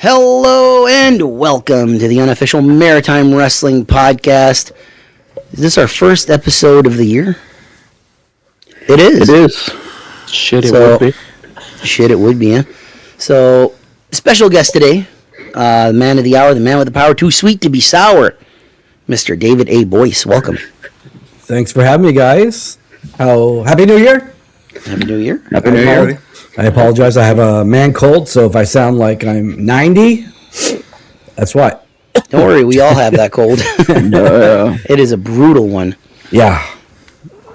Hello and welcome to the Unofficial Maritime Wrestling Podcast. Is this our first episode of the year? It is. It is. Shit, it would be. Shit, it would be, yeah. So, special guest today, the man of the hour, the man with the power, too sweet to be sour, Mr. David A. Boyce. Welcome. Thanks for having me, guys. Happy New Year. Happy New Year. Happy New Year. I apologize. I have a man cold, so if I sound like I'm 90, that's why. Don't worry, we all have that cold. It is a brutal one. Yeah.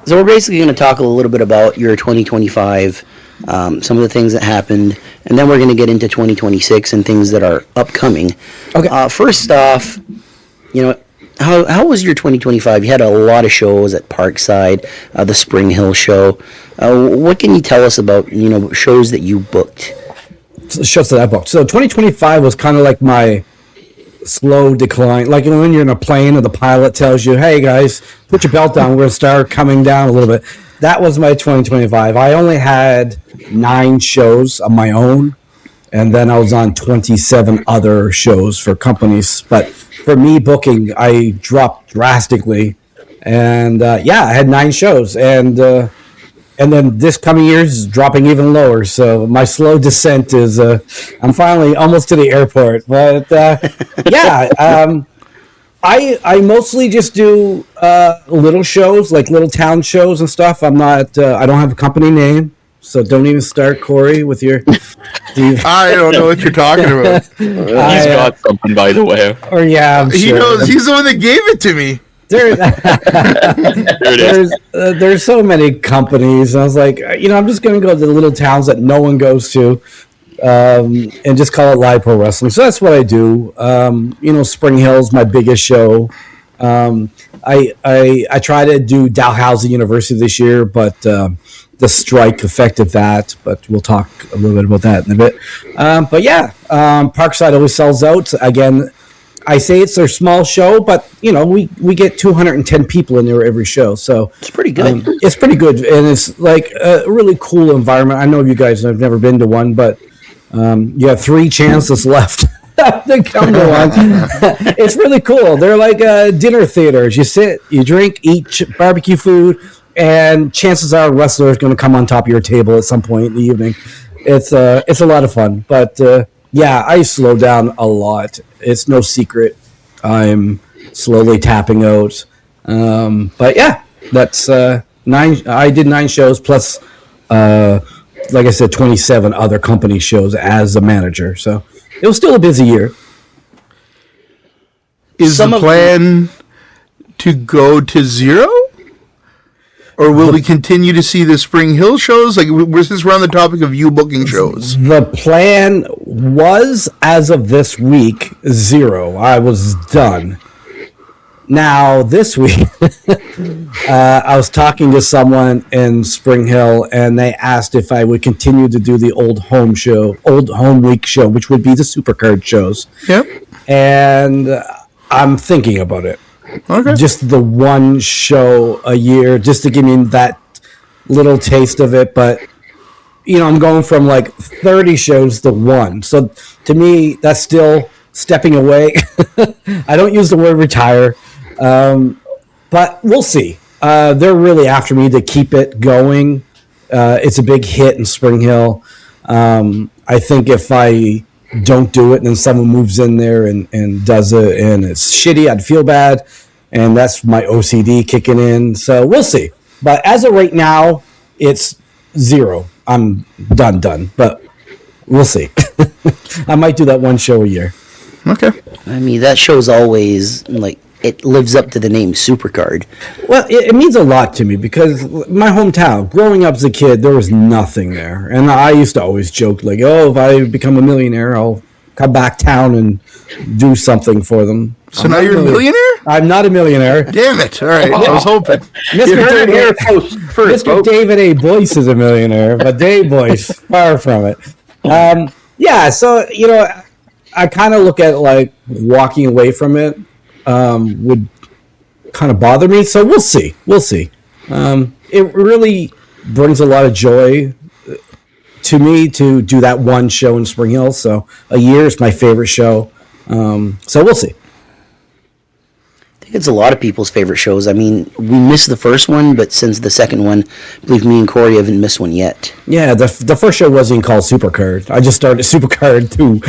So we're basically going to talk a little bit about your 2025, some of the things that happened, and then we're going to get into 2026 and things that are upcoming. Okay. First off, how was your 2025? You had a lot of shows at Parkside, the Spring Hill show. What can you tell us about, shows that you booked? Shows that I booked. So 2025 was kind of like my slow decline. Like when you're in a plane and the pilot tells you, hey, guys, put your belt down. We're going to start coming down a little bit. That was my 2025. I only had 9 shows of my own, and then I was on 27 other shows for companies. But for me, booking, I dropped drastically. And, I had 9 shows. And then this coming year is dropping even lower. So my slow descent is, I'm finally almost to the airport. But, I mostly just do little shows, like little town shows and stuff. I don't have a company name. So don't even start, Corey, with your... I don't know what you're talking about. He's got something, by the way. Or yeah, he knows. He's the one that gave it to me. There's so many companies. I was like, I'm just going to go to the little towns that no one goes to, and just call it live pro wrestling. So that's what I do. Spring Hill's my biggest show. I try to do Dalhousie University this year, but the strike affected that. But we'll talk a little bit about that in a bit. Parkside always sells out again. I say it's their small show, but we get 210 people in there every show, so it's pretty good. It's pretty good, and it's like a really cool environment. I know you guys have never been to one, but you have 3 chances left to come to one. It's really cool. They're like dinner theaters. You sit, you drink, eat barbecue food, and chances are a wrestler is going to come on top of your table at some point in the evening. It's a lot of fun, but. I slow down a lot. It's no secret. I'm slowly tapping out. That's 9. I did 9 shows plus, like I said, 27 other company shows as a manager. So it was still a busy year. Is the plan to go to 0? Or will we continue to see the Spring Hill shows? Like, was this around the topic of you booking shows? The plan was, as of this week, 0. I was done. Now, this week, I was talking to someone in Spring Hill, and they asked if I would continue to do the Old Home Week show, which would be the Supercard shows. Yep. And I'm thinking about it. Okay. Just the one show a year, just to give me that little taste of it. But, I'm going from like 30 shows to 1. So to me, that's still stepping away. I don't use the word retire. But we'll see. They're really after me to keep it going. It's a big hit in Spring Hill. I think if I don't do it and then someone moves in there and does it and it's shitty, I'd feel bad. And that's my OCD kicking in. So we'll see. But as of right now, it's 0. I'm done. But we'll see. I might do that one show a year. Okay. I mean, that show's always, like, it lives up to the name Supercard. Well, it means a lot to me because my hometown, growing up as a kid, there was nothing there. And I used to always joke, like, if I become a millionaire, I'll come back town and do something for them. So now you're a millionaire? I'm not a millionaire. Damn it. All right. I was hoping. Mr. David A. Boyce is a millionaire, but Dave Boyce, far from it. So, I kind of look at, like, walking away from it would kind of bother me. So we'll see. It really brings a lot of joy to me to do that one show in Spring Hill. So a year is my favorite show. So we'll see. I think it's a lot of people's favorite shows. I mean, we missed the first one, but since the second one, I believe me and Corey haven't missed one yet. Yeah, the first show wasn't even called Supercard. I just started Supercard too.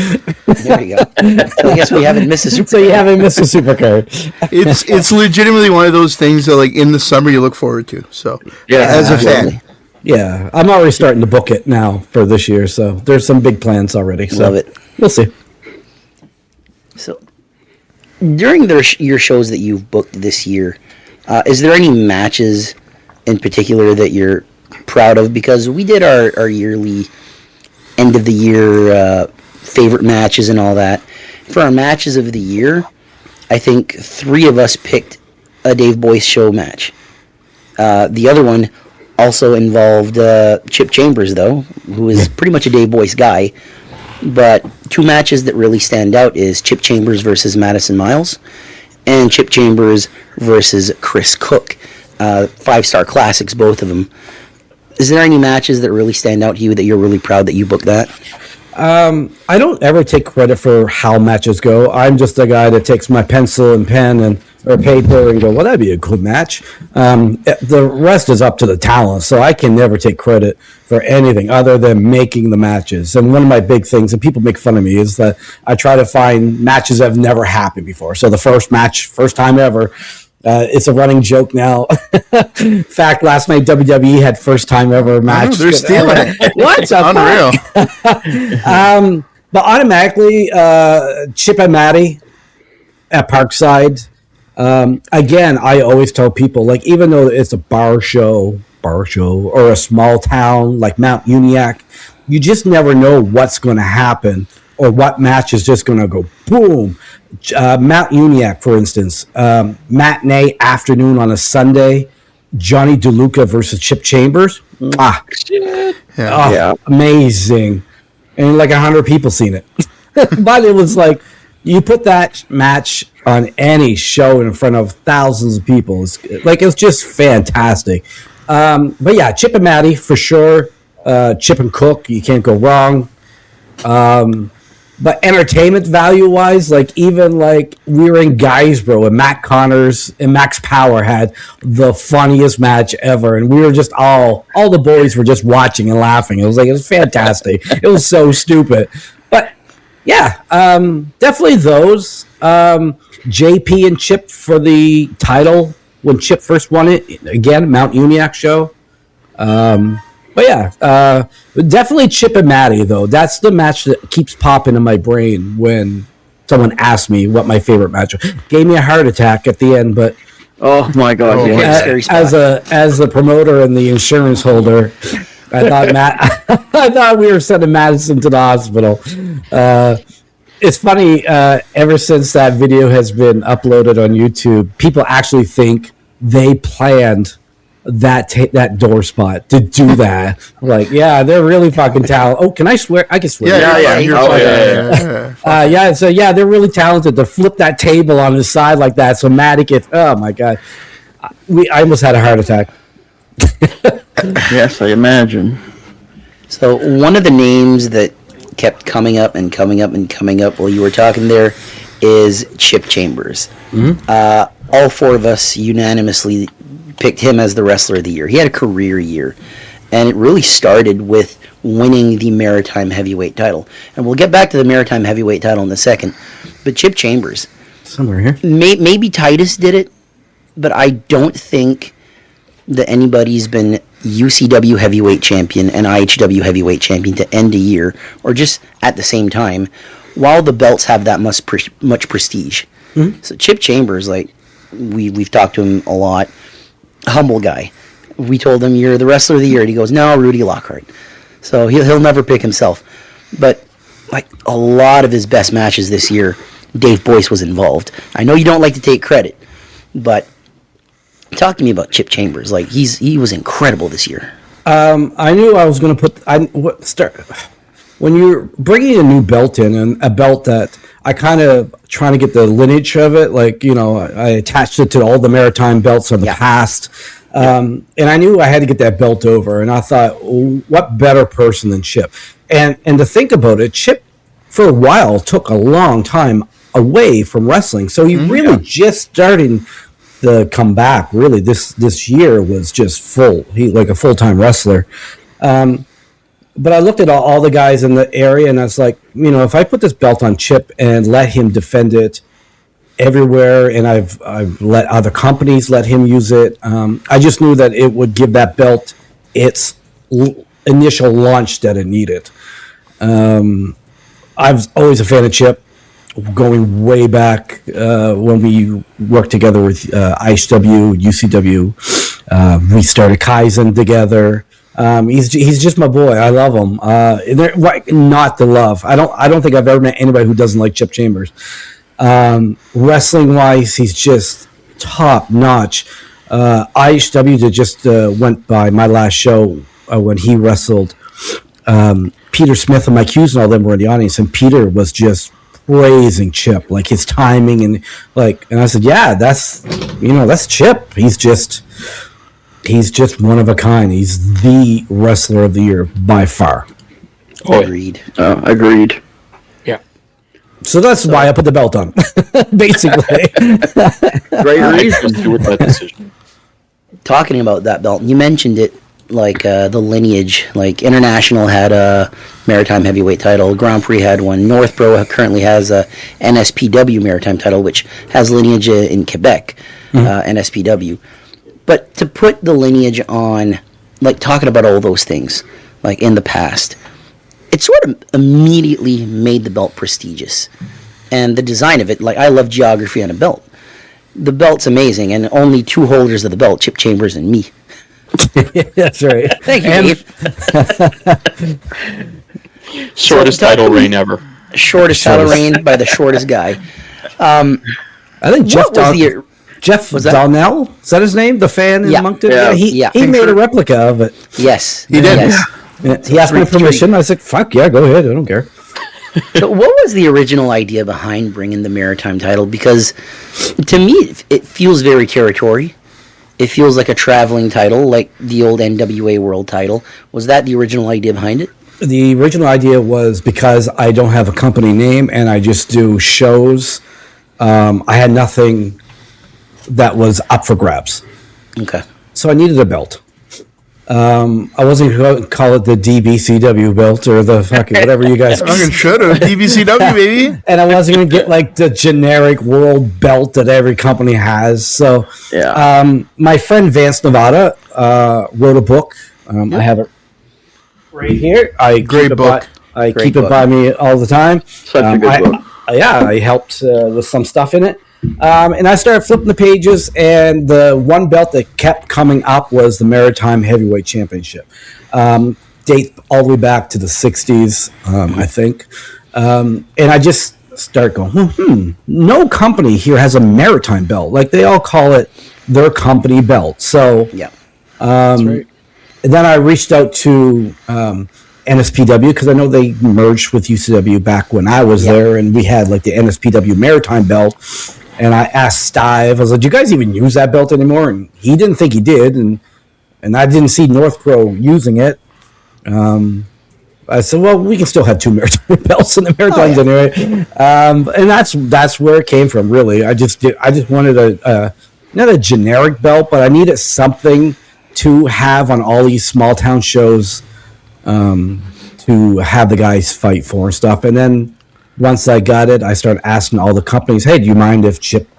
There you go. So I guess we haven't missed a Supercard. So you haven't missed a Supercard. It's legitimately one of those things that, like, in the summer you look forward to. So as a fan. Yeah, I'm already starting to book it now for this year. So there's some big plans already. So Love it. We'll see. So during your shows that you've booked this year, is there any matches in particular that you're proud of? Because we did our yearly end of the year favorite matches and all that. For our matches of the year, I think 3 of us picked a Dave Boyce show match. The other one also involved Chip Chambers, though, who is pretty much a Dave Boyce guy. But 2 matches that really stand out is Chip Chambers versus Madison Miles and Chip Chambers versus Chris Cook. 5-star classics, both of them. Is there any matches that really stand out to you that you're really proud that you booked that? I don't ever take credit for how matches go. I'm just a guy that takes my pencil and pen or paper and go, well, that'd be a good match. The rest is up to the talent, so I can never take credit for anything other than making the matches. And one of my big things, and people make fun of me, is that I try to find matches that have never happened before. So the first match, first time ever, it's a running joke now. In fact, last night WWE had first time ever match. Oh, they're stealing it. What's unreal? But automatically, Chip and Matty at Parkside. Again, I always tell people, like, even though it's a bar show, or a small town like Mount Uniacke, you just never know what's going to happen or what match is just going to go boom. Mount Uniacke, for instance, matinee afternoon on a Sunday, Johnny DeLuca versus Chip Chambers. Amazing. And like 100 people seen it. But it was like, you put that match on any show in front of thousands of people. It's just fantastic. But yeah, Chip and Matty for sure. Chip and Cook, you can't go wrong. But entertainment value wise, like even like we were in Guysborough and Matt Connors and Max Power had the funniest match ever, and we were just all the boys were just watching and laughing. It was fantastic. It was so stupid, but yeah, definitely those. JP and Chip for the title when Chip first won it. Again, Mount Uniacke show. But yeah, definitely Chip and Matty, though. That's the match that keeps popping in my brain when someone asks me what my favorite match was. Gave me a heart attack at the end, but oh my god! As the promoter and the insurance holder, I thought we were sending Madison to the hospital. It's funny. Ever since that video has been uploaded on YouTube, people actually think they planned that door spot to do that. Like, yeah, they're really fucking talented. Oh, can I swear? I can swear. Yeah. So yeah, they're really talented to flip that table on the side like that. So Matty gets. Oh my god, I almost had a heart attack. Yes, I imagine. So one of the names that kept coming up and coming up and coming up while you were talking there is Chip Chambers. Mm-hmm. All 4 of us unanimously picked him as the wrestler of the year. He had a career year, and it really started with winning the Maritime Heavyweight title. And we'll get back to the Maritime Heavyweight title in a second. But Chip Chambers, somewhere here, maybe Titus did it, but I don't think that anybody's been UCW Heavyweight Champion and IHW Heavyweight Champion to end a year, or just at the same time, while the belts have that much prestige. Mm-hmm. So Chip Chambers, like, we've talked to him a lot. Humble guy. We told him, you're the wrestler of the year, and he goes, no, Rudy Lockhart. So he'll never pick himself. But like a lot of his best matches this year, Dave Boyce was involved. I know you don't like to take credit, but talk to me about Chip Chambers. Like, he was incredible this year. I knew I was going to when you're bringing a new belt in, and a belt that I kind of trying to get the lineage of it, like, you know, I attached it to all the Maritime belts of the past. And I knew I had to get that belt over, and I thought, what better person than Chip? And to think about it, Chip, for a while, took a long time away from wrestling. So he really just starting to come back. Really, this year was just full. He like a full-time wrestler. But I looked at all the guys in the area, and I was like, if I put this belt on Chip and let him defend it everywhere, and I've let other companies let him use it, I just knew that it would give that belt its initial launch that it needed. I was always a fan of Chip, going way back when we worked together with IHW, UCW. We started Kaizen together. He's just my boy. I love him. Not to love. I don't think I've ever met anybody who doesn't like Chip Chambers. Wrestling wise, he's just top notch. IHW just went by my last show when he wrestled. Peter Smith and Mike Hughes and all them were in the audience, and Peter was just praising Chip, like his timing and I said, yeah, that's Chip. He's just one of a kind. He's the wrestler of the year by far. Agreed. Agreed. Yeah. So that's why I put the belt on, basically. Great reason. Just with that decision. Talking about that belt, you mentioned it, like the lineage. Like International had a Maritime Heavyweight title, Grand Prix had one, Northbro currently has a NSPW Maritime title, which has lineage in Quebec, NSPW. But to put the lineage on, like talking about all those things, like in the past, it sort of immediately made the belt prestigious. And the design of it, like I love geography on a belt. The belt's amazing, and only two holders of the belt, Chip Chambers and me. That's right. Thank you, Dave. Shortest title reign ever. Shortest title reign by the shortest guy. I think Jeff Was that? Donnell, is that his name? The fan in Yeah. Moncton? Yeah. He made a replica of it. Yes. He did. Yes. Yeah, he asked my permission. I said, fuck yeah, go ahead. I don't care. So what was the original idea behind bringing the Maritime title? Because to me, it feels very territory. It feels like a traveling title, like the old NWA World title. Was that the original idea behind it? The original idea was because I don't have a company name and I just do shows. I had nothing that was up for grabs. Okay. So I needed a belt. I wasn't going to call it the DBCW belt or the fucking whatever you guys. Fucking should have. DBCW, baby. And I wasn't going to get like the generic world belt that every company has. So, my friend Vance Nevada wrote a book. I have it right here. Great book. I keep it by me all the time. Such a good book. I helped with some stuff in it. And I started flipping the pages, and the one belt that kept coming up was the Maritime Heavyweight Championship. Date all the way back to the 60s, I think. And I just start going, no company here has a Maritime belt. Like, they all call it their company belt. So, Yeah. that's right. And then I reached out to NSPW because I know they merged with UCW back when I was there, and we had like the NSPW Maritime belt. And I asked Stive, I was like, do you guys even use that belt anymore? And he didn't think he did, and I didn't see North Pro using it. I said, well, we can still have two Maritime belts in the Maritimes anyway. And that's where it came from, really. I just wanted not a generic belt, but I needed something to have on all these small town shows to have the guys fight for and stuff. And then once I got it, I started asking all the companies, hey, do you mind if Chip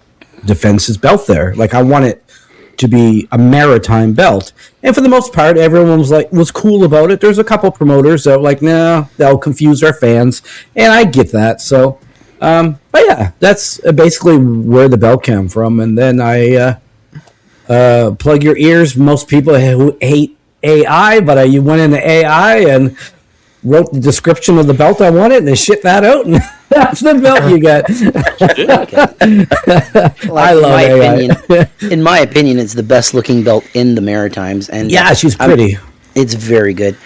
defends his belt there? Like, I want it to be a Maritime belt. And for the most part, everyone was cool about it. There's a couple promoters that were like, no, that'll confuse our fans. And I get that. So, but yeah, that's basically where the belt came from. And then I plug your ears. Most people who hate AI, but you went into AI and wrote the description of the belt I wanted, and they shipped that out, and that's the belt you get. I love AI. In my opinion, it's the best looking belt in the Maritimes. And yeah, she's pretty. It's very good.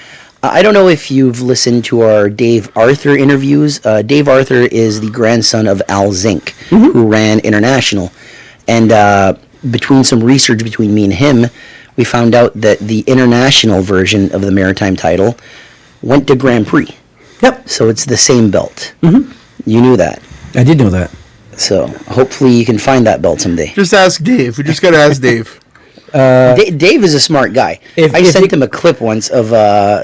I don't know if you've listened to our Dave Arthur interviews. Dave Arthur is the grandson of Al Zink, who ran International. And between some research between me and him, we found out that the international version of the Maritime title went to Grand Prix. Yep. So it's the same belt. Mm-hmm. You knew that. I did know that. So hopefully you can find that belt someday. Just ask Dave. We just got to ask Dave. Dave is a smart guy. I sent him a clip once of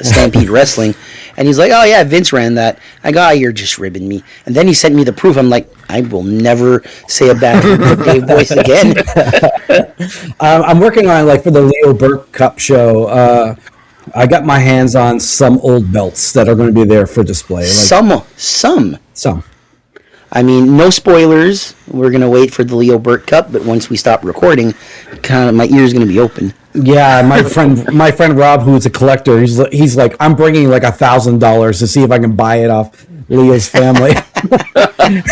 Stampede Wrestling, and he's like, "Oh yeah, Vince ran that." I go, "Oh, you're just ribbing me." And then he sent me the proof. I'm like, I will never say a bad thing about Dave Boyce again. I'm working on, like, for the Leo Burke Cup show. I got my hands on some old belts that are going to be there for display. Like, Some. I mean, no spoilers. We're going to wait for the Leo Burke Cup, but once we stop recording, kind of my ear's going to be open. Yeah, my friend Rob, who's a collector, he's like, I'm bringing like $1,000 to see if I can buy it off Leo's family. Okay,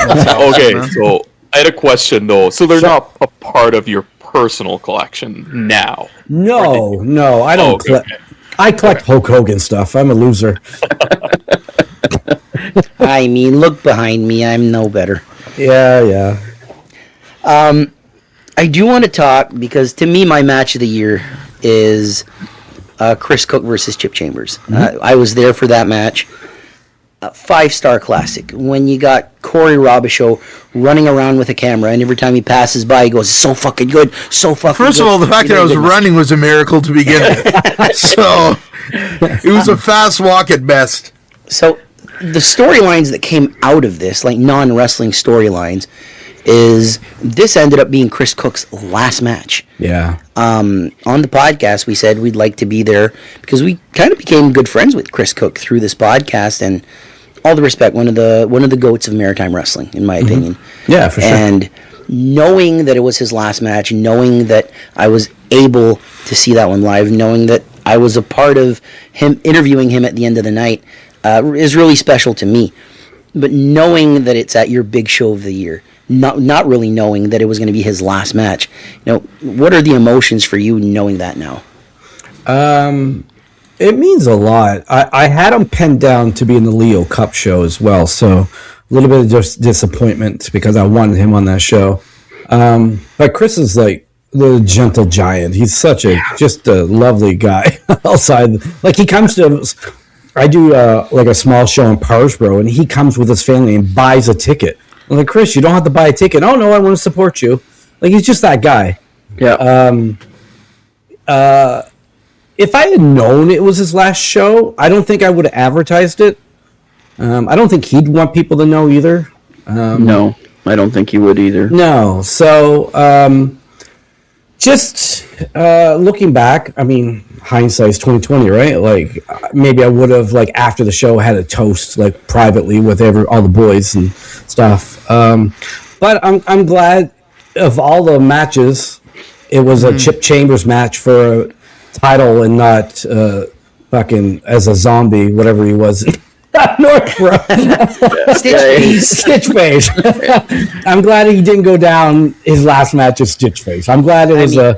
so I had a question though. So they're not a part of your personal collection now? No, I don't. Okay. I collect Hulk Hogan stuff. I'm a loser. I mean, look behind me. I'm no better. Yeah. I do want to talk because to me, my match of the year is Chris Cook versus Chip Chambers. Mm-hmm. I was there for that match. 5-star classic. When you got Corey Robichaux running around with a camera, and every time he passes by, he goes, "So fucking good, so fucking good." First of all, the fact that I was running was a miracle to begin with. So it was a fast walk at best. So the storylines that came out of this, like non-wrestling storylines, is this ended up being Chris Cook's last match. Yeah. On the podcast, we said we'd like to be there because we kind of became good friends with Chris Cook through this podcast, and all the respect, one of the goats of maritime wrestling, in my opinion. Yeah, for sure. And knowing that it was his last match, knowing that I was able to see that one live, knowing that I was a part of him interviewing him at the end of the night, is really special to me. But knowing that it's at your big show of the year, not really knowing that it was going to be his last match, what are the emotions for you knowing that now? It means a lot. I had him pinned down to be in the Leo Cup show as well, so a little bit of just disappointment because I wanted him on that show. But Chris is like the gentle giant. He's just a lovely guy outside. Like, he comes to, I do like a small show in Parsboro, and he comes with his family and buys a ticket. I'm like, "Chris, you don't have to buy a ticket." "Oh no, I want to support you." Like, he's just that guy. Yeah. If I had known it was his last show, I don't think I would have advertised it. I don't think he'd want people to know either. No, I don't think he would either. No. So, just looking back, I mean, hindsight's 2020, right? Like, maybe I would have, like, after the show, had a toast, like, privately with all the boys and stuff. But I'm glad of all the matches, it was a Chip Chambers match for a title and not fucking as a zombie, whatever he was. Northbrook. Stitch Face. I'm glad he didn't go down his last match as Stitch Face. I'm glad it was I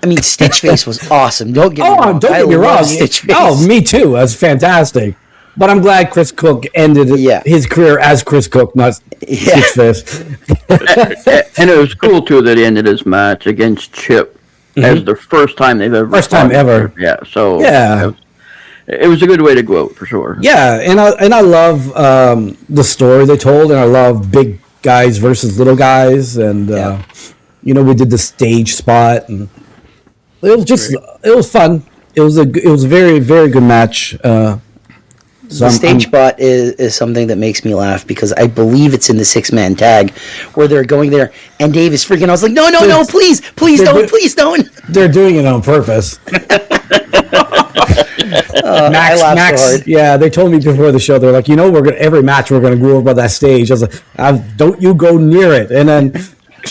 mean, Stitch Face was awesome. Don't get me wrong. Don't get me wrong. Stitch Face. Oh, me too. That's fantastic. But I'm glad Chris Cook ended his career as Chris Cook, not Stitch Face. And it was cool too that he ended his match against Chip as the first time they've ever. First time ever. Yeah. So yeah. It was a good way to go out for sure. Yeah, and I love the story they told, and I love big guys versus little guys, and we did the stage spot, and it was fun. It was a very, very good match. The stage spot is something that makes me laugh because I believe it's in the 6-man tag where they're going there and Dave is freaking. I was like, no, please don't. They're doing it on purpose. Max, so hard. Yeah, they told me before the show. They're like, every match we're gonna go over by that stage. I was like, don't you go near it. And then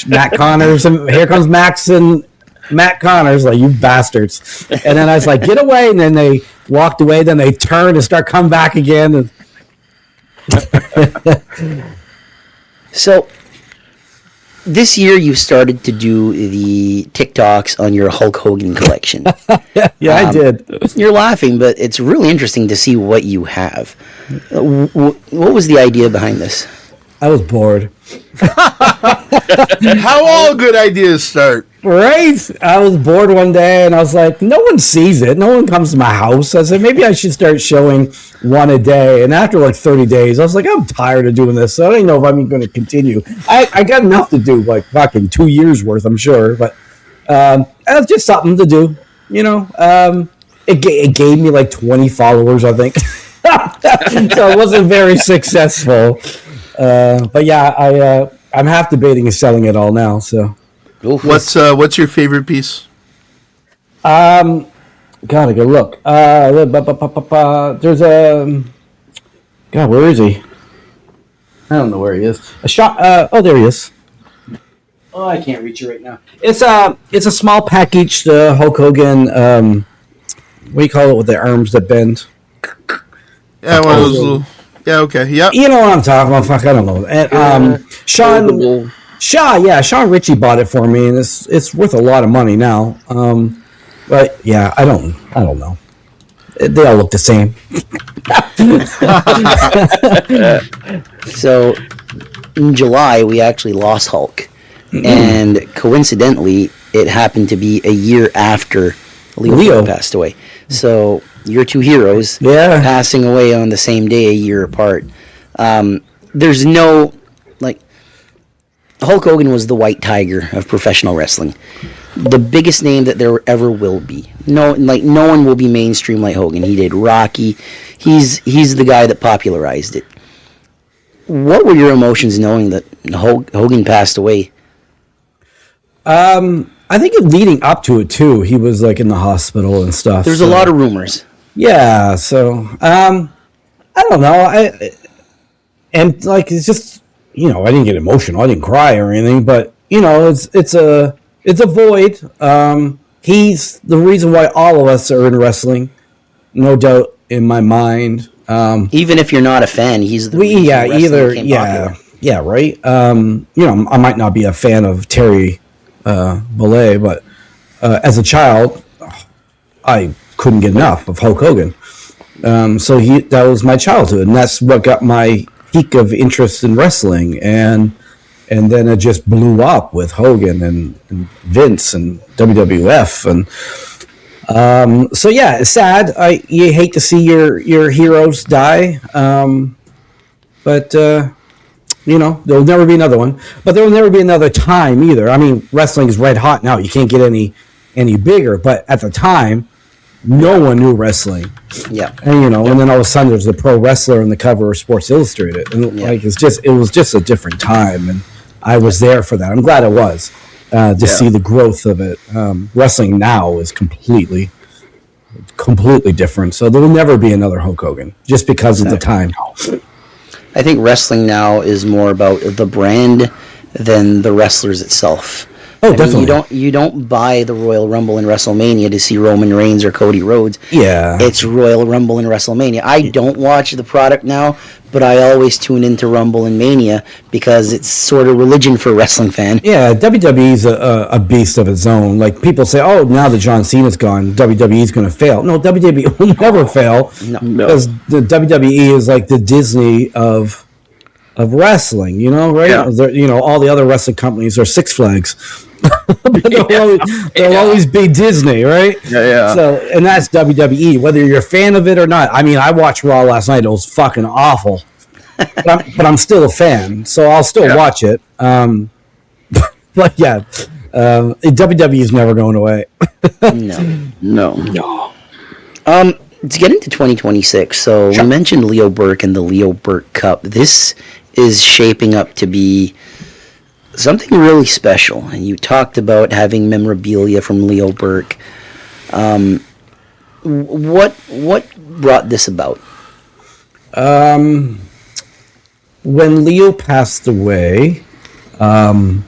Matt Connors, and here comes Max and Matt Connors, like, you bastards. And then I was like, get away. And then they walked away. Then they turned and start coming back again. And so this year you started to do the TikToks on your Hulk Hogan collection. Yeah, I did. You're laughing, but it's really interesting to see what you have. What was the idea behind this? I was bored. How all good ideas start. Right? I was bored one day and I was like, no one sees it. No one comes to my house. I said, maybe I should start showing one a day. And after like 30 days, I was like, I'm tired of doing this. So I don't even know if I'm going to continue. I got enough to do, like fucking 2 years worth, I'm sure. But it's just something to do. You know, it gave me like 20 followers, I think. So it wasn't very successful. But yeah, I'm half debating selling it all now. So. What's your favorite piece? Gotta go look. There's a God. Where is he? I don't know where he is. A shot. Oh, there he is. Oh, I can't reach it right now. It's a small package. Hulk Hogan. What do you call it with the arms that bend? Yeah, one of those little. Yeah. Okay. Yep. You know what I'm talking about? Fuck, I don't know. And Sean Ritchie bought it for me, and it's worth a lot of money now. But yeah, I don't know. They all look the same. So in July, we actually lost Hulk, and coincidentally, it happened to be a year after Leo passed away. So your two heroes passing away on the same day, a year apart. There's no Hulk Hogan was the white tiger of professional wrestling, the biggest name that there ever will be. No one will be mainstream like Hogan. He did Rocky. He's the guy that popularized it. What were your emotions knowing that Hogan passed away? I think leading up to it too, he was like in the hospital and stuff. There's a lot of rumors. Yeah, so I don't know. It's just. You know, I didn't get emotional. I didn't cry or anything, but you know, it's a void. He's the reason why all of us are in wrestling, no doubt in my mind. Even if you're not a fan, he's the reason wrestling became popular. Yeah, right. You know, I might not be a fan of Terry Bollea, but as a child, I couldn't get enough of Hulk Hogan. So that was my childhood, and that's what got my peak of interest in wrestling, and then it just blew up with Hogan and Vince and WWF, and so yeah, it's sad. You hate to see your heroes die, but you know, there'll never be another one. But there will never be another time either. I mean, wrestling is red hot now. You can't get any bigger. But at the time, no one knew wrestling. Yeah. And and then all of a sudden there's a pro wrestler on the cover of Sports Illustrated. And it was just a different time, and I was there for that. I'm glad I was to see the growth of it. Wrestling now is completely different. So there will never be another Hulk Hogan just because of the time. I think wrestling now is more about the brand than the wrestlers itself. Oh, definitely. Mean, you don't buy the Royal Rumble in WrestleMania to see Roman Reigns or Cody Rhodes. Yeah. It's Royal Rumble in WrestleMania. I don't watch the product now, but I always tune into Rumble and Mania because it's sort of religion for a wrestling fan. Yeah, WWE's a beast of its own. Like, people say, oh, now that John Cena's gone, WWE's going to fail. No, WWE will never fail. No. Because the WWE is like the Disney of wrestling, right? Yeah. All the other wrestling companies are Six Flags. But they'll always be Disney, right? Yeah. So, and that's WWE, whether you're a fan of it or not. I mean, I watched Raw last night. It was fucking awful. But I'm still a fan, so I'll still watch it. But yeah, WWE is never going away. No. To get into 2026, so we mentioned Leo Burke and the Leo Burke Cup. This is shaping up to be something really special, and you talked about having memorabilia from Leo Burke. What brought this about? When Leo passed away, again,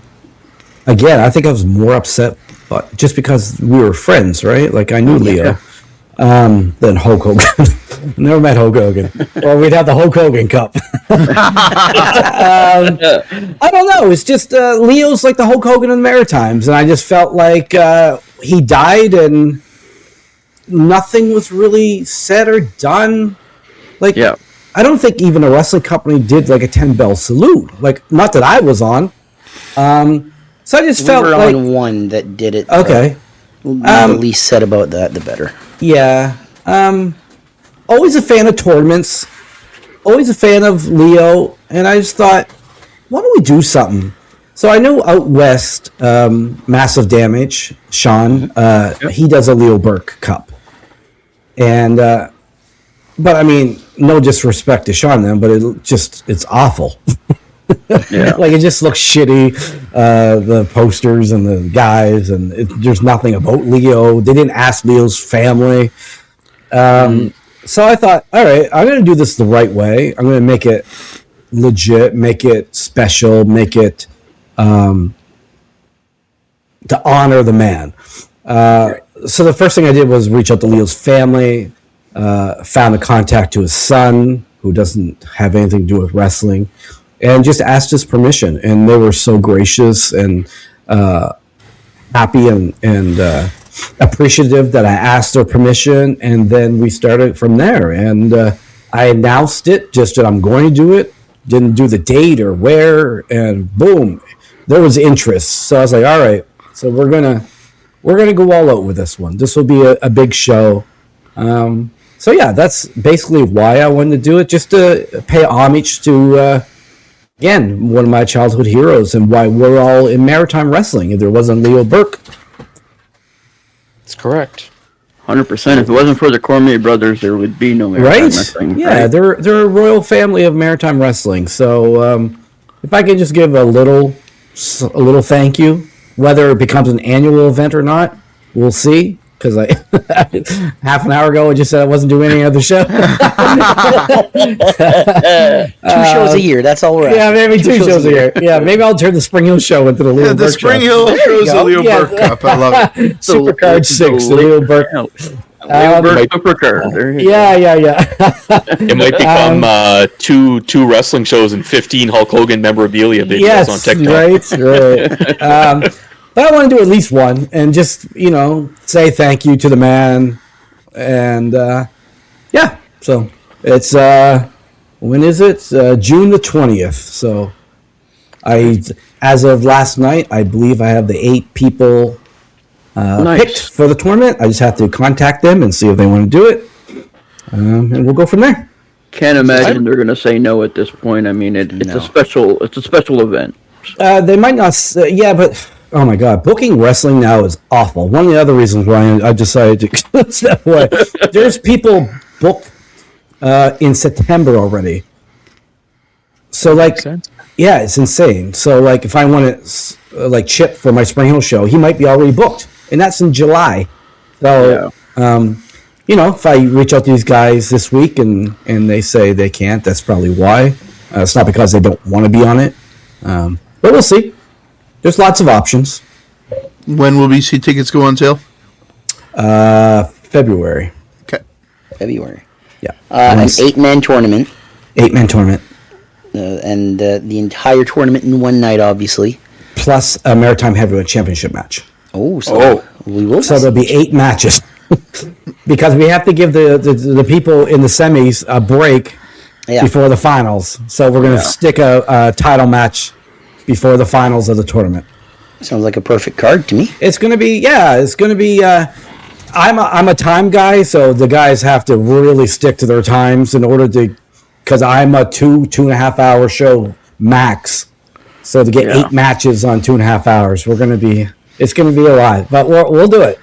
I think I was more upset, but just because we were friends, right? Like, I knew Leo. Than Hulk Hogan. Never met Hulk Hogan. Or we'd have the Hulk Hogan Cup. I don't know. It's just Leo's like the Hulk Hogan in the Maritimes, and I just felt like he died and nothing was really said or done. Like, I don't think even a wrestling company did like a 10-bell salute. Like, not that I was on. So I just We felt were like on one that did it. okay. The least said about that, the better. Yeah. Always a fan of tournaments. Always a fan of Leo. And I just thought, why don't we do something? So I know out west, Massive Damage, Sean, he does a Leo Burke Cup. And, but I mean, no disrespect to Sean then, but it's awful. Yeah. Like it just looks shitty, the posters and the guys, and there's nothing about Leo. They didn't ask Leo's family. So I thought, all right, I'm going to do this the right way. I'm going to make it legit, make it special, make it to honor the man. So the first thing I did was reach out to Leo's family, found a contact to his son, who doesn't have anything to do with wrestling, and just asked his permission. And they were so gracious and happy and appreciative that I asked their permission. And then we started from there. And I announced it, just that I'm going to do it. Didn't do the date or where, and boom, there was interest. So I was like, all right, so we're gonna go all out with this one. This will be a big show. So yeah, that's basically why I wanted to do it, just to pay homage to again, one of my childhood heroes, and why we're all in maritime wrestling. If there wasn't Leo Burke, That's correct. 100%. If it wasn't for the Cormier brothers, there would be no maritime right? wrestling. Yeah, right? they're a royal family of maritime wrestling. So if I could just give a little thank you, whether it becomes an annual event or not, we'll see. Because I half an hour ago I just said I wasn't doing any other show. 2 shows a year. That's all we're at. Yeah, maybe two shows a year. Yeah, maybe I'll turn the Spring Hill show into the Leo Yeah, Burke the Spring show. Hill shows the go. Leo Yeah. Burke Cup. I love it. Supercard 6, the Leo Burke. Leo Burke Supercard. There you go. Yeah. It might become two wrestling shows and 15 Hulk Hogan memorabilia videos Yes, on TikTok. right. But I want to do at least one and just, say thank you to the man. And, yeah. So it's, when is it? June the 20th. So as of last night, I believe I have the 8 people Nice. picked for the tournament. I just have to contact them and see if they want to do it. And we'll go from there. Can't imagine they're going to say no at this point. I mean, it's No. a special event. They might not. Yeah, but oh my god, booking wrestling now is awful. One of the other reasons why I decided to step away. There's people booked in September already. So yeah, it's insane. So if I want to Chip for my Spring Hill show, he might be already booked, and that's in July. So if I reach out to these guys this week and they say they can't, that's probably why. It's not because they don't want to be on it. But we'll see. There's lots of options. When will BC tickets go on sale? February. Okay. February. Yeah. An 8-man tournament. 8-man tournament. And the entire tournament in one night, obviously. Plus a Maritime Heavyweight Championship match. So we will. So there'll be 8 matches. Because we have to give the people in the semis a break before the finals. So we're going to stick a title match before the finals of the tournament. Sounds like a perfect card to me. It's going to be, I'm a time guy, so the guys have to really stick to their times in order to, because I'm a 2.5 hour show max. So to get 8 matches on 2.5 hours, it's going to be a lot, but we'll do it.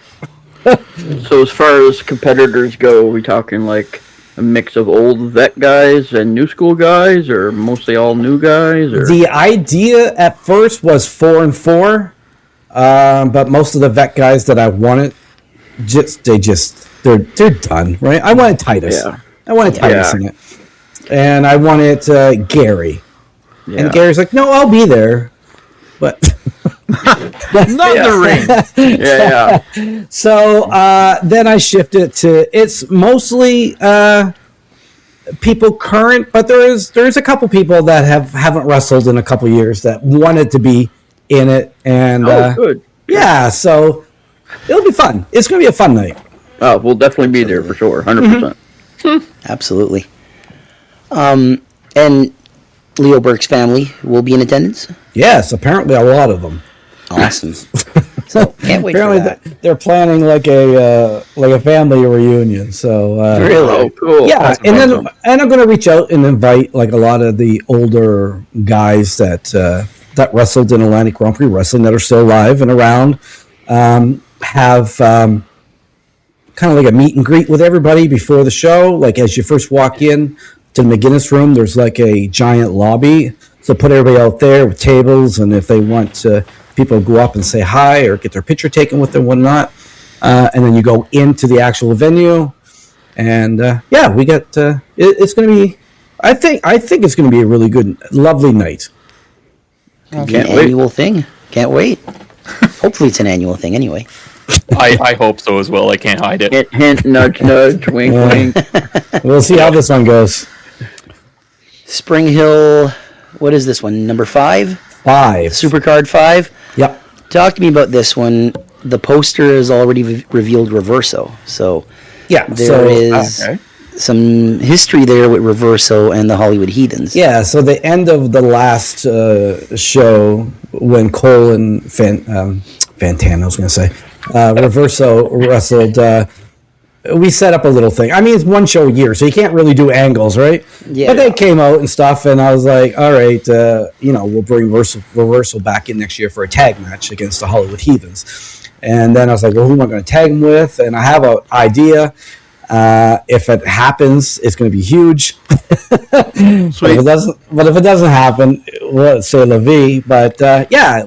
So as far as competitors go, are we talking like a mix of old vet guys and new school guys, or mostly all new guys? Or? The idea at first was 4 and 4, but most of the vet guys that I wanted, they're done, right? I wanted Titus. Yeah. I wanted Titus in it, and I wanted Gary. Yeah. And Gary's like, no, I'll be there, but Not the ring. Yeah. so then I shifted to it's mostly people current, but there's a couple people that haven't wrestled in a couple years that wanted to be in it, and Good. yeah, so it'll be fun. It's going to be a fun night. Oh, we'll definitely be there for sure, 100%. Absolutely. And Leo Burke's family will be in attendance. Yes, apparently a lot of them. Awesome. So can't wait Apparently, for that. they're planning like a family reunion. So Really? Oh, cool. yeah, That's and awesome. then I'm going to reach out and invite like a lot of the older guys that wrestled in Atlantic Grand Prix Wrestling that are still alive and around. Have kind of like a meet and greet with everybody before the show. Like as you first walk in to the McGinnis room, there's like a giant lobby. So put everybody out there with tables, and if they want people to go up and say hi or get their picture taken with them, whatnot. And then you go into the actual venue. And we got it's going to be. I think it's going to be a really good, lovely night. It'll be an annual thing. Can't wait. Hopefully, it's an annual thing. Anyway. I hope so as well. I can't hide it. Hint, hint, nudge, nudge, wink, wink. We'll see how this one goes. Spring Hill. What is this one? Number 5? 5. Supercard 5. Yep. Talk to me about this one. The poster has already revealed Reverso. So Yeah. there is okay. some history there with Reverso and the Hollywood Heathens. Yeah, so the end of the last show when Cole and Fantano, I was going to say, Reverso wrestled, we set up a little thing. I mean, it's one show a year, so you can't really do angles, right? Yeah. But they came out and stuff, and I was like, all right, we'll bring Reverso back in next year for a tag match against the Hollywood Heathens. And then I was like, well, who am I going to tag them with? And I have an idea. If it happens, it's going to be huge. But if it doesn't happen, we'll say La Vie. But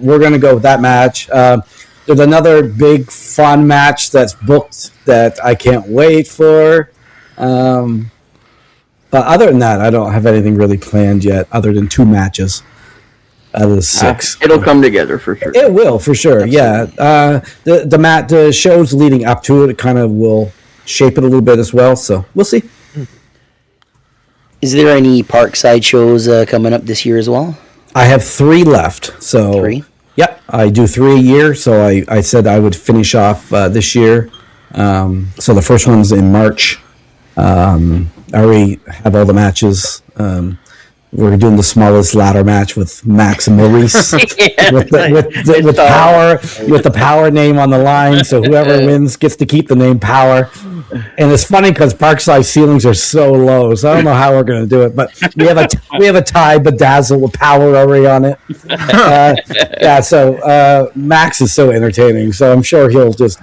we're going to go with that match. There's another big fun match that's booked that I can't wait for. But other than that, I don't have anything really planned yet, other than 2 matches out of the 6. It'll come together for sure. It will, for sure. Absolutely. Yeah. The shows leading up to it kind of will shape it a little bit as well. So we'll see. Is there any Parkside shows coming up this year as well? I have 3 left. So 3? Yep, I do 3 a year. So I said I would finish off this year. So the first one's in March. I already have all the matches. We're doing the smallest ladder match with Max and Maurice with the power name on the line. So whoever wins gets to keep the name Power. And it's funny because Parkside ceilings are so low, so I don't know how we're going to do it. But we have a tie bedazzle with Power already on it. So Max is so entertaining. So I'm sure he'll just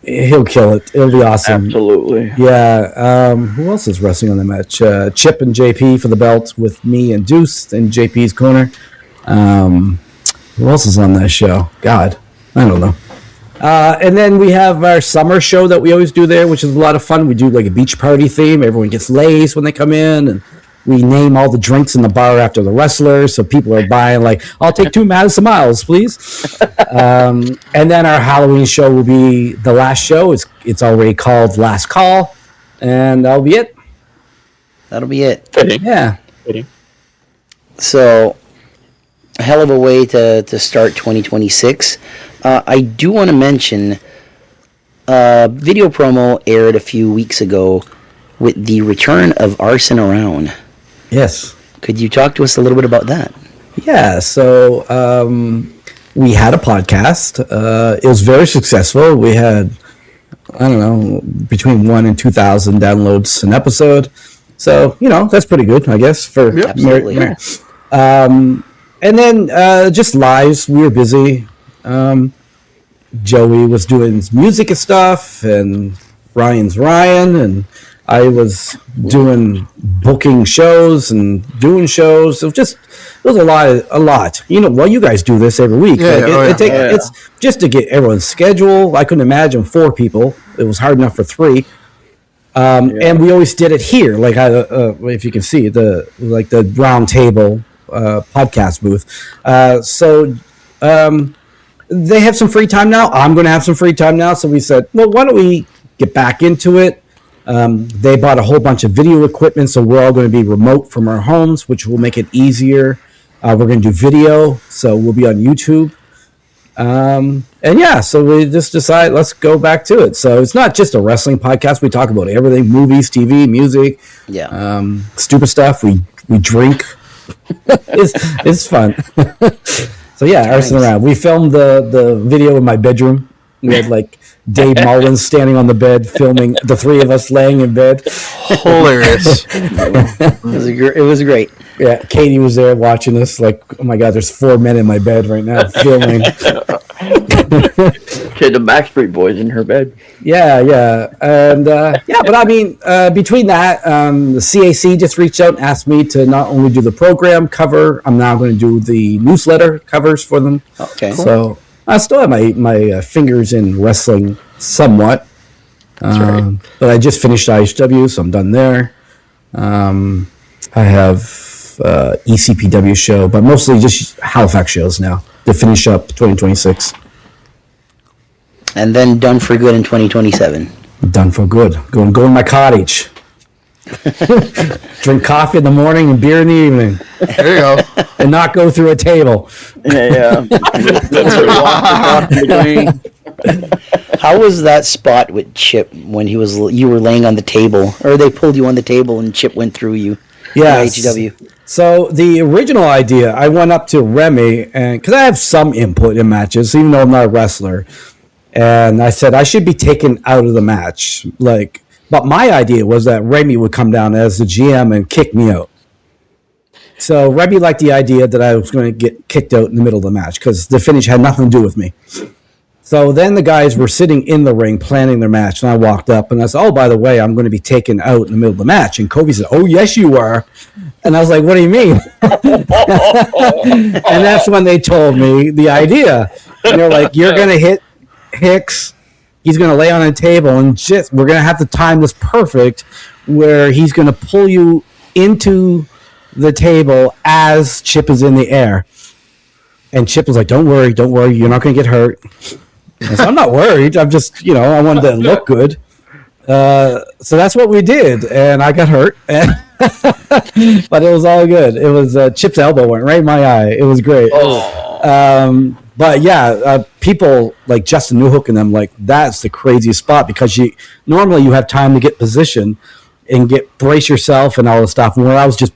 he'll kill it. It'll be awesome. Absolutely. Yeah. Who else is wrestling on the match? Chip and JP for the belt with me and Deuce in JP's corner. Who else is on that show? God, I don't know. And then we have our summer show that we always do there, which is a lot of fun. We do like a beach party theme. Everyone gets lays when they come in, and we name all the drinks in the bar after the wrestlers. So people are buying like, I'll take 2 Madison Miles, please. And then our Halloween show will be the last show. It's already called Last Call, and that'll be it. That'll be it. Fitting. Yeah. Fitting. So, a hell of a way to start 2026. I do want to mention video promo aired a few weeks ago with the return of Arson Around. Yes. Could you talk to us a little bit about that? Yeah, so we had a podcast. It was very successful. We had, I don't know, between 1,000 and 2,000 downloads an episode. So, that's pretty good, I guess. For Yep. Absolutely. And then just lives. We were busy. Joey was doing music and stuff, and Ryan's Ryan, and I was doing booking shows and doing shows. It was a lot. You guys do this every week. Yeah, It's just to get everyone's schedule. I couldn't imagine 4 people. It was hard enough for 3. And we always did it here, like if you can see the round table podcast booth. They have some free time now. I'm going to have some free time now. So we said, well, why don't we get back into it? They bought a whole bunch of video equipment, so we're all going to be remote from our homes, which will make it easier. We're going to do video, so we'll be on YouTube. So we just decided, let's go back to it. So it's not just a wrestling podcast. We talk about everything: movies, TV, music, stupid stuff. We drink. It's fun. So yeah, arsing around. We filmed the video in my bedroom. We had like Dave Mullins standing on the bed filming the three of us laying in bed. Hilarious. It was great. Yeah, Katie was there watching us. Like, oh my god, there's 4 men in my bed right now filming. Okay, the Backstreet Boys in her bed. Yeah, and but I mean, between that, the CAC just reached out and asked me to not only do the program cover, I'm now going to do the newsletter covers for them. Okay. So I still have my fingers in wrestling somewhat. That's right. But I just finished IHW, so I'm done there. I have ECPW show, but mostly just Halifax shows now to finish up 2026. And then done for good in 2027. Done for good. Go in my cottage. Drink coffee in the morning and beer in the evening. There you go. And not go through a table. Yeah. How was that spot with Chip when you were laying on the table, or they pulled you on the table and Chip went through you? Yeah. HW. So the original idea, I went up to Remy, and because I have some input in matches, even though I'm not a wrestler, and I said I should be taken out of the match. But my idea was that Remy would come down as the GM and kick me out. So Remy liked the idea that I was going to get kicked out in the middle of the match because the finish had nothing to do with me. So then the guys were sitting in the ring planning their match, and I walked up and I said, "Oh, by the way, I'm going to be taken out in the middle of the match." And Kobe said, "Oh, yes, you are." And I was like, "What do you mean?" And that's when they told me the idea. And they're like, "You're going to hit Hicks. He's going to lay on a table, and we're going to have to time this perfect where he's going to pull you into the table as Chip is in the air." And Chip was like, don't worry, you're not going to get hurt. I said, I'm not worried. I'm just, I wanted to look good. So that's what we did, and I got hurt. But it was all good. It was Chip's elbow went right in my eye. It was great. But yeah, people like Justin Newhook and them, like, that's the craziest spot because normally you have time to get position and brace yourself and all this stuff. And when I was just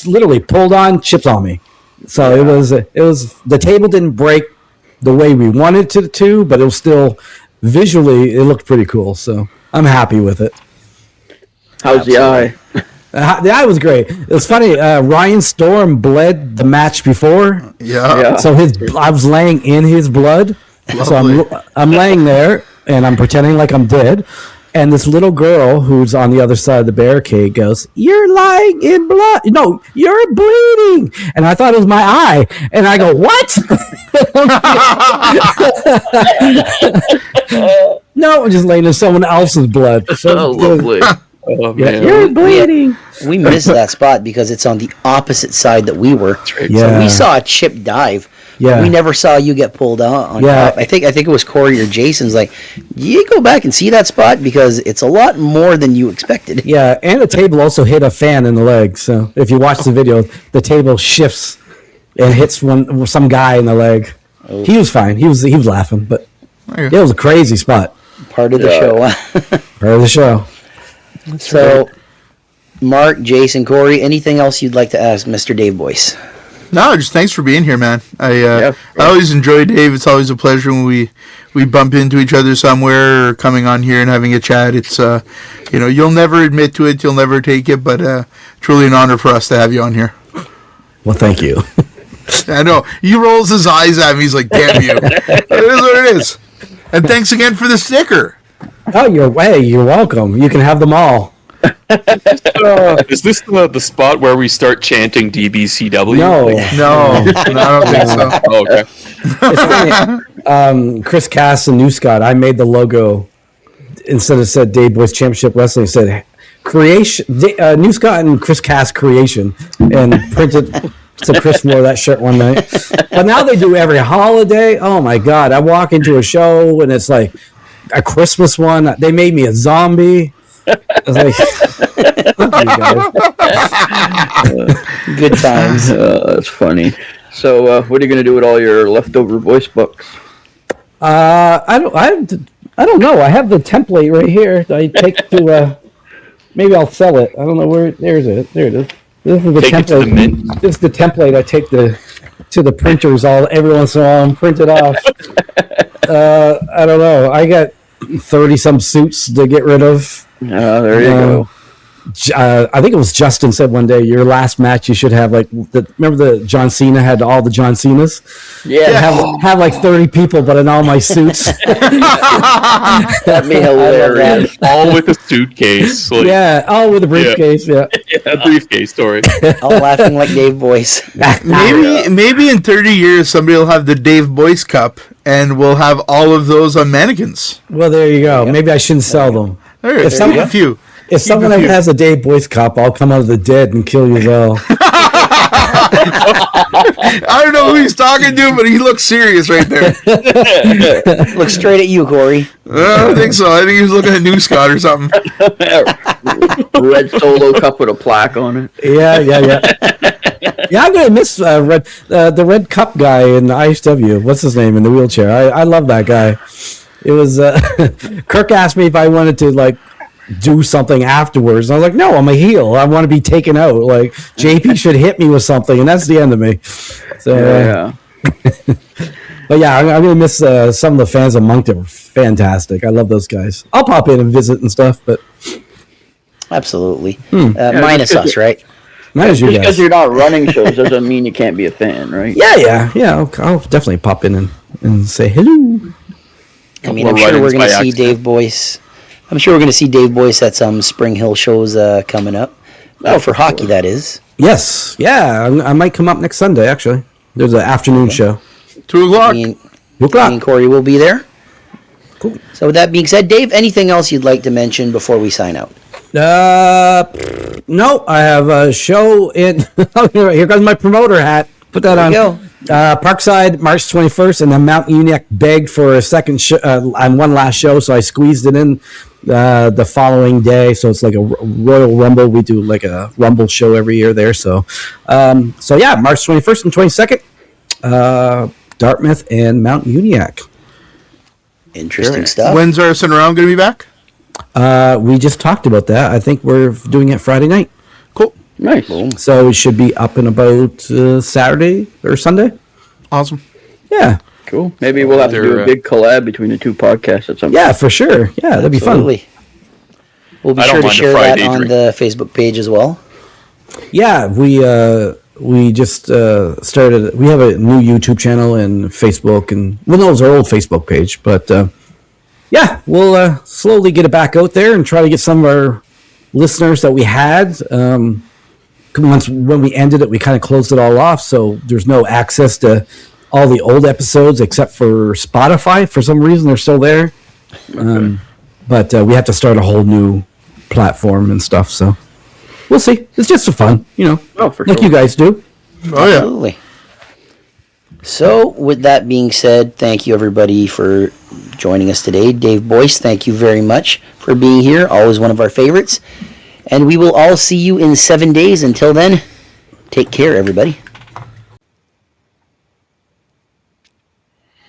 literally pulled on, Chip's on me. So it was the table didn't break the way we wanted it to, but it was still visually it looked pretty cool. So I'm happy with it. How's the eye? The eye was great. It was funny. Ryan Storm bled the match before. Yeah. So I was laying in his blood. Lovely. So I'm laying there and I'm pretending like I'm dead. And this little girl who's on the other side of the barricade goes, "You're lying in blood. No, you're bleeding." And I thought it was my eye. And I go, "What?" No, I'm just laying in someone else's blood. So lovely. Oh, yeah, man. you're bleeding. We missed that spot because it's on the opposite side that we were. Right. Yeah. So we saw Chip dive. Yeah. We never saw you get pulled on Yeah. top. I think it was Corey or Jason's like, you go back and see that spot because it's a lot more than you expected. Yeah, and the table also hit a fan in the leg. So if you watch the video, the table shifts and hits some guy in the leg. Oh. He was fine. He was laughing, but it was a crazy spot. Part of the show. Part of the show. So, Mark, Jason, Corey, anything else you'd like to ask Mr. Dave Boyce? No, just thanks for being here, man. I always enjoy Dave. It's always a pleasure when we bump into each other somewhere or coming on here and having a chat. It's you'll never admit to it, you'll never take it, but truly an honor for us to have you on here. Well, thank you. I know he rolls his eyes at me. He's like, "Damn you!" It is what it is. And thanks again for the sticker. Oh, you're welcome. You can have them all. Is this the spot where we start chanting DBCW? No. No, I don't think so. Oh, okay. It's funny. Chris Cass and New Scott, I made the logo instead of said Dave Boyce Championship Wrestling, it said Creation. New Scott and Chris Cass Creation, and printed. So Chris wore that shirt one night. But now they do every holiday. Oh my God! I walk into a show and it's like a Christmas one. They made me a zombie. I was like, Good times. That's funny. So, what are you going to do with all your leftover voice books? I don't know. I have the template right here. I take to. Maybe I'll sell it. I don't know where. There it is. This is the Take it to the template. mint. This is the template I take to to the printers every once in a while and print it off. I don't know. I got 30-some suits to get rid of. There you go. I think it was Justin said one day, your last match you should have remember the John Cena had all the John Cenas? Yeah. Have like 30 people, but in all my suits. That'd be hilarious. All with a suitcase. All with a briefcase. Yeah. A briefcase story. All laughing like Dave Boyce. Maybe in 30 years somebody will have the Dave Boyce Cup, and we'll have all of those on mannequins. Well, there you go. Maybe I shouldn't sell them. Right, if someone ever has a Dave Boyce Cup, I'll come out of the dead and kill you all. I don't know who he's talking to, but he looks serious right there. Look straight at you, Corey. I don't think so. I think he was looking at New Scott or something. Red Solo Cup with a plaque on it. Yeah. Yeah, I'm gonna miss the Red Cup guy in ISW. What's his name in the wheelchair? I love that guy. It was Kirk asked me if I wanted to do something afterwards. And I was like, no, I'm a heel. I want to be taken out. Like, JP should hit me with something, and that's the end of me. So, yeah. But yeah, I'm going to miss some of the fans of Moncton. Were fantastic. I love those guys. I'll pop in and visit and stuff, but... Absolutely. Minus us, right? Minus you Just guys. because you're not running shows doesn't mean you can't be a fan, right? Yeah. I'll definitely pop in and say hello. I mean, I'm sure we're going to see Dave Boyce. I'm sure we're going to see Dave Boyce at some Spring Hill shows coming up. For hockey, that is. Yes. Yeah, I might come up next Sunday, actually. There's an afternoon show. 2 o'clock. Me and Corey will be there. Cool. So with that being said, Dave, anything else you'd like to mention before we sign out? No, I have a show in... Here comes my promoter hat. Put that on. There you go. Parkside, March 21st, and then Mount Uniac begged for a second on one last show, so I squeezed it in the following day. So it's like a Royal Rumble. We do like a Rumble show every year there. So yeah, March 21st and 22nd, Dartmouth and Mount Uniac. Interesting stuff. When's Arson Around going to be back? We just talked about that. I think we're doing it Friday night. Cool. Nice. So it should be up and about Saturday or Sunday. Awesome. Yeah. Cool. Maybe we'll have to do a big collab between the two podcasts at some point. Yeah, for sure. Yeah, that'd be fun. We'll be sure to share that on the Facebook page as well. Yeah, we just started. We have a new YouTube channel and Facebook, and it was our old Facebook page. But yeah, we'll slowly get it back out there and try to get some of our listeners that we had. When we ended it, we kind of closed it all off, so there's no access to all the old episodes except for Spotify. For some reason, they're still there. Okay. But we have to start a whole new platform and stuff, so we'll see. It's just for fun, like you guys do. Oh, yeah. Absolutely. So, with that being said, thank you, everybody, for joining us today. Dave Boyce, thank you very much for being here. Always one of our favorites. And we will all see you in 7 days. Until then, take care, everybody.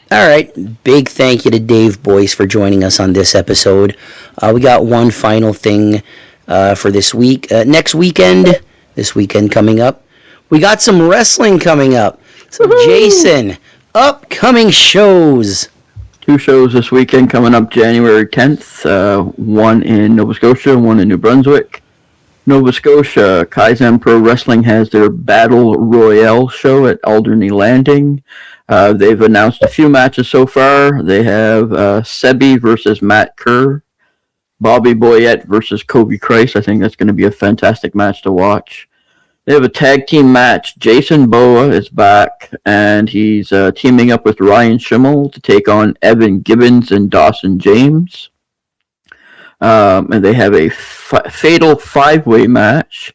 All right, big thank you to Dave Boyce for joining us on this episode. We got one final thing for this week. Next weekend, this weekend coming up, we got some wrestling coming up. So, Jason, upcoming shows. 2 shows this weekend coming up January 10th, one in Nova Scotia and one in New Brunswick. Nova Scotia, Kaizen Pro Wrestling has their Battle Royale show at Alderney Landing. They've announced a few matches so far. They have Sebi versus Matt Kerr, Bobby Boyette versus Kobe Christ. I think that's going to be a fantastic match to watch. They have a tag team match. Jason Boa is back, and he's teaming up with Ryan Schimmel to take on Evan Gibbons and Dawson James. And they have a fatal 5-way match.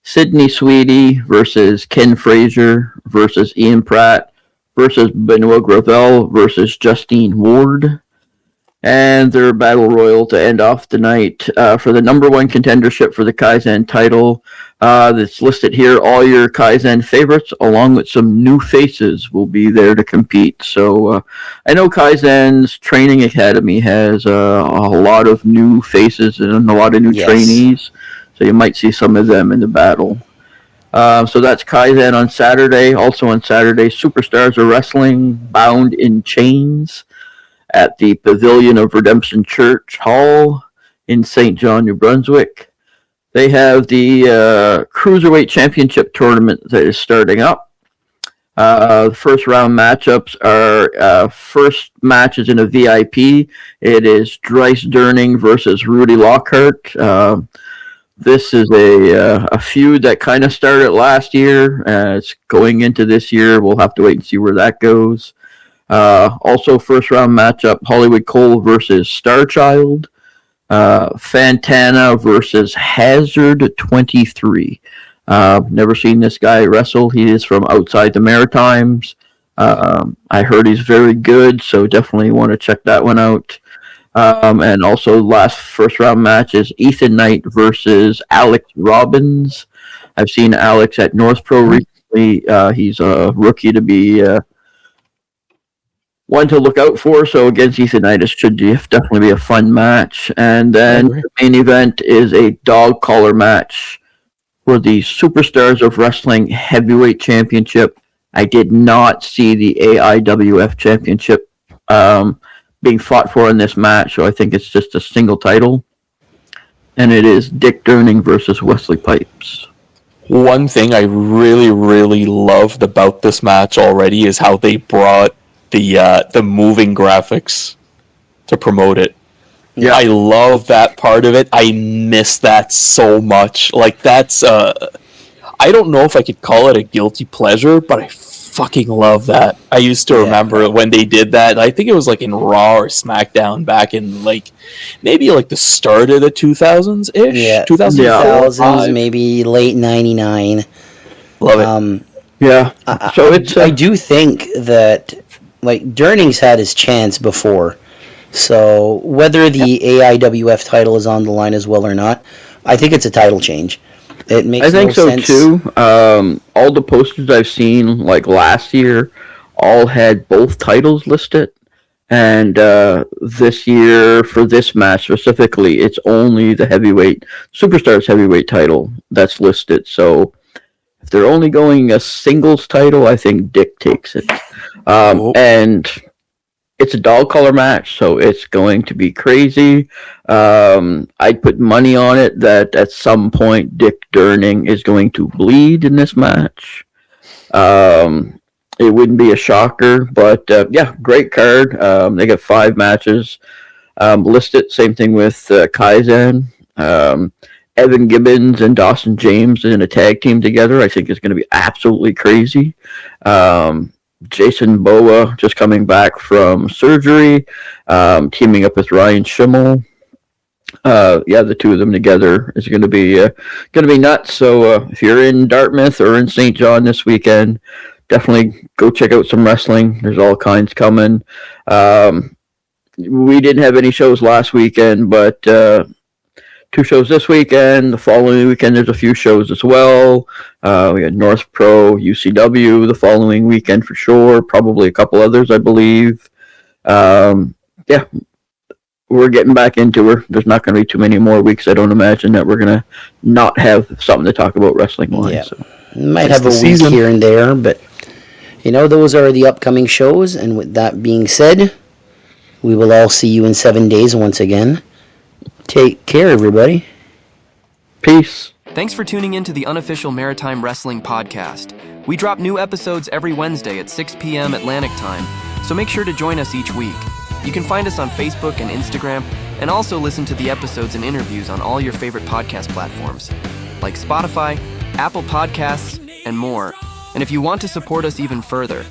Sydney Sweetie versus Ken Frazier versus Ian Pratt versus Benoit Gravel versus Justine Ward. And their battle royal to end off the night for the number 1 contendership for the Kaizen title. That's listed here. All your Kaizen favorites, along with some new faces, will be there to compete. So I know Kaizen's training academy has a lot of new faces and a lot of new trainees. So you might see some of them in the battle. So that's Kaizen on Saturday. Also on Saturday, Superstars of Wrestling Bound in Chains at the Pavilion of Redemption Church Hall in St. John, New Brunswick. They have the Cruiserweight Championship tournament that is starting up. The first round matchups are first match is in a VIP. It is Dries Durning versus Rudy Lockhart. This is a feud that kind of started last year. It's going into this year. We'll have to wait and see where that goes. Also, first round matchup: Hollywood Cole versus Starchild. Fantana versus Hazard 23. Never seen this guy wrestle. He is from outside the Maritimes. I heard he's very good, so definitely want to check that one out. And also, first round match is Ethan Knight versus Alex Robbins. I've seen Alex at North Pro recently. He's a rookie to be one to look out for. So against Ethan Knight, it should definitely be a fun match. And then the main event is a dog collar match for the Superstars of Wrestling Heavyweight Championship. I did not see the AIWF Championship being fought for in this match, so I think it's just a single title. And it is Dick Durning versus Wesley Pipes. One thing I really, really loved about this match already is how they brought the moving graphics to promote it. Yeah, I love that part of it. I miss that so much. Like, that's I don't know if I could call it a guilty pleasure, but I fucking love that. I used to remember when they did that. I think it was like in Raw or SmackDown back in maybe the start of the 2000s ish. Yeah, 2000s, maybe late 99. Love it. So I do think that Durning's had his chance before. So whether the AIWF title is on the line as well or not, I think it's a title change. It makes I think so sense. too. All the posters I've seen last year all had both titles listed, and this year for this match specifically, it's only the Superstars heavyweight title that's listed. So if they're only going a singles title, I think Dick takes it. And it's a dog collar match, so it's going to be crazy. I'd put money on it that at some point Dick Durning is going to bleed in this match. It wouldn't be a shocker, but great card. They got 5 matches listed. Same thing with Kaizen. Evan Gibbons and Dawson James in a tag team together, I think is going to be absolutely crazy. Jason Boa just coming back from surgery, teaming up with Ryan Schimmel. The two of them together is going to be nuts. So if you're in Dartmouth or in St. John this weekend, definitely go check out some wrestling. There's all kinds coming. We didn't have any shows last weekend, but 2 shows this weekend. The following weekend, there's a few shows as well. We got North Pro, UCW the following weekend for sure. Probably a couple others, I believe. We're getting back into her. There's not going to be too many more weeks. I don't imagine that we're going to not have something to talk about wrestling-wise. Yeah. So. Might have a week here and there, but those are the upcoming shows. And with that being said, we will all see you in 7 days once again. Take care, everybody. Peace. Thanks for tuning in to the Unofficial Maritime Wrestling Podcast. We drop new episodes every Wednesday at 6 p.m. Atlantic Time, so make sure to join us each week. You can find us on Facebook and Instagram, and also listen to the episodes and interviews on all your favorite podcast platforms, like Spotify, Apple Podcasts, and more. And if you want to support us even further,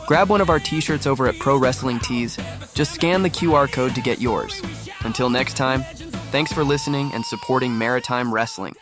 grab one of our t-shirts over at Pro Wrestling Tees. Just scan the QR code to get yours. Until next time, thanks for listening and supporting Maritime Wrestling.